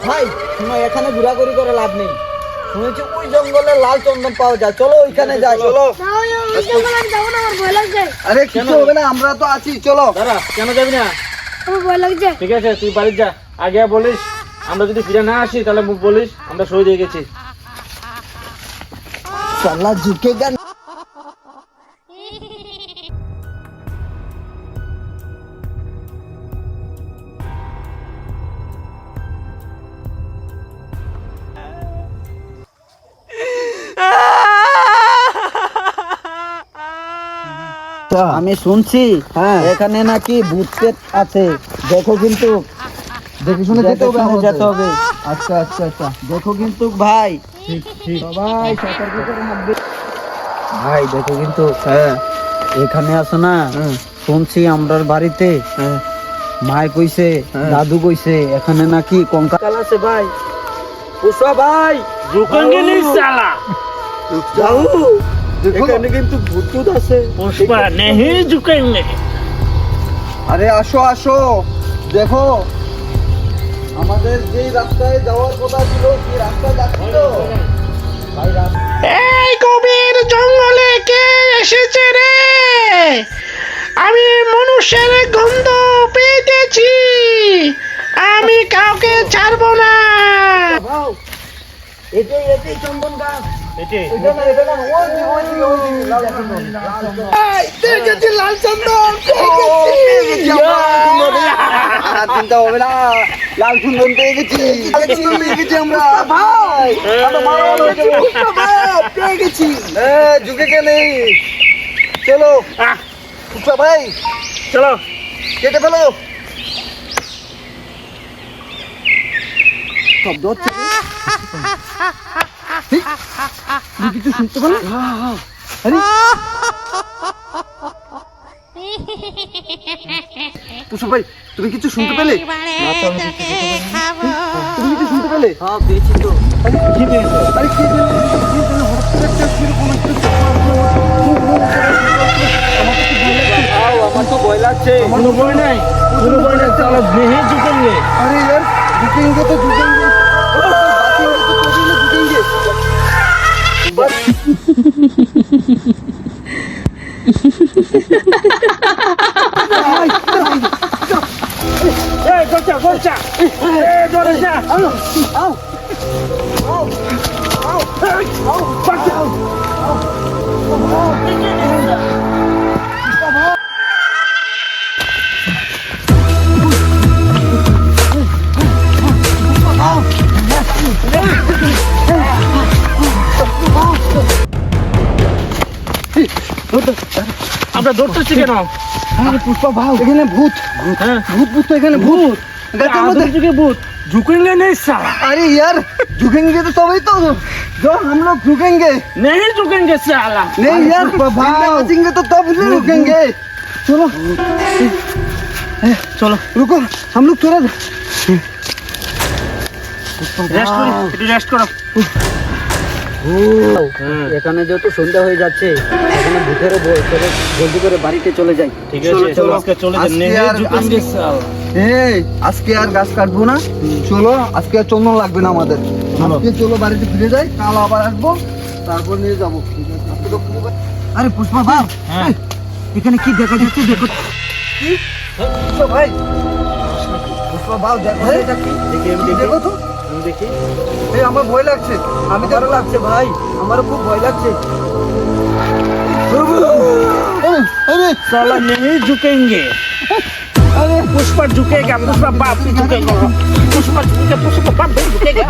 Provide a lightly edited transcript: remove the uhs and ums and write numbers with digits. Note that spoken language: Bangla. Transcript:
ভাই শোনো, এখানে ঘোরাঘুরি করে লাভ নেই। শুনেছি ওই জঙ্গলে লাল চন্দন পাওয়া যায়, চলো ওইখানে যাই। চলো। আরে কিছু হবে না, আমরা তো আছি, চলো। দাঁড়া, কেন যাবি না? ঠিক আছে, তুই বাড়ি যা, আগে বলিস আমরা যদি ফিরে না আসি তাহলে বলিস আমরা সই দিয়ে গেছি। সালা ঝুঁকেগা। আমি শুনছি এখানে নাকি ভূত প্রেত আছে, দেখো কিন্তু দেখে শুনে যেতে হবে। আচ্ছা আচ্ছা আচ্ছা, দেখো কিন্তু ভাই, সবাই সতর্ক করে থাকবে ভাই। দেখো কিন্তু এখানে আসো না, শুনছি আমরার বাড়িতে মায় কইছে, দাদু কইছে এখানে নাকি কঙ্কাল আছে ভাই। পুষ্পা ভাই, ঝুঁকেঙ্গে নি সালা, যাও, এখানে কিন্তু ভূত টুত আছে। পুষ্পা নেহি ঝুঁকেঙ্গে। আরে আসো আসো, দেখো আমাদের যে রাস্তায় যাওয়ার কথা ছিল সেই রাস্তায় যাচ্ছিল ভাই। এই গভীর জঙ্গলে কে এসেছে রে? আমি মানুষের গন্ধ পেয়েছি, আমি কাউকে ছাড়বো না। ভাও, এটাই এটাই চন্দন গাছ। এটি এটা না, এটা না, ওই যে, ওই যে, ওই যে, লাল চন্দন, লাল চন্দন। দেখেছি লাল চন্দন, দেখেছি আমরা লাল চন্দন। চিন্তা হবে না, লাল চন্দন পেয়ে গেছি, লাল চন্দন পেয়ে গেছি আমরা ভাই। আমরা মারা হয়েছে, ভাই পেয়ে গেছি। ঝুঁকে কে নেই, চলো পুষ্পা ভাই, চলো। কেটে ফেলো। শব্দ হচ্ছে, তুমি কিছু শুনতে পেলে? আরে পুষ্পা ভাই, তুমি কিছু শুনতে পেলে? তুমি কিছু শুনতে পেলে? হ্যাঁ পেয়েছি তো। আরে কি পেয়েছো? আরে কি পেলে? হঠাৎ করে একটা কিরকম একটা আমার তো ভয় লাগছে। কোনো ভয় নাই, কোনো ভয় নাই, চলো নেহি ঝুঁকেঙ্গে। अरे यार झुकेंगे तो झुकेंगे, बाकी वाले तो कभी नहीं झुकेंगे। এই গোচা গোচা, এই জোরে যা। आओ आओ आओ आओ आओ आओ আমরা দৌড়তেছি কেন? अरे पुष्पा भाव, এখানে ভূত ভূত হ্যাঁ, भूत भूत तो এখানে ভূত गाते आदमी मत। के भूत झुकेंगे नहीं साला, अरे यार झुकेंगे तो तभी तो जो हम लोग झुकेंगे। नहीं झुकेंगे साला। नहीं यार जिंदा बचेंगे तो तब नहीं रुकेंगे। चलो चलो रुको, हम लोग थोड़ा रेस्ट करो, একটু রেস্ট করো। এখানে যেহেতু সন্ধ্যা হয়ে যাচ্ছে, এখানে ভূতের জলদি করে বাড়িতে চলে যাই। ঠিক আছে, চলো আজকে চলে যাই, নেহি ঝুকেंगे সালা। এই আজকে আর গাছ কাটবো না, চলো আজকে আর চন্দন লাগবে না আমাদের। আজকে চলো বাড়িতে ফিরে যাই, কাল আবার আসবো, তারপর নিয়ে যাবো। আরে পুষ্পা ভাই, হ্যাঁ এখানে কি দেখা যাচ্ছে দেখো। কি পুষ্পা ভাই, পুষ্পা ভাই দেখো এটা কি, দেখি আমি দেখি, দেখো তো। আমি দেখি। এই আমার ভয় লাগছে, আমি তো লাগছে ভাই, আমারও খুব ভয় লাগছে। अरे साला नहीं झुकेंगे, अरे पुष्पा झुकेगा, पुष्पा बाप भी झुकेगा, पुष्पा झुकेगा, पुष्पा बाप भी झुकेगा।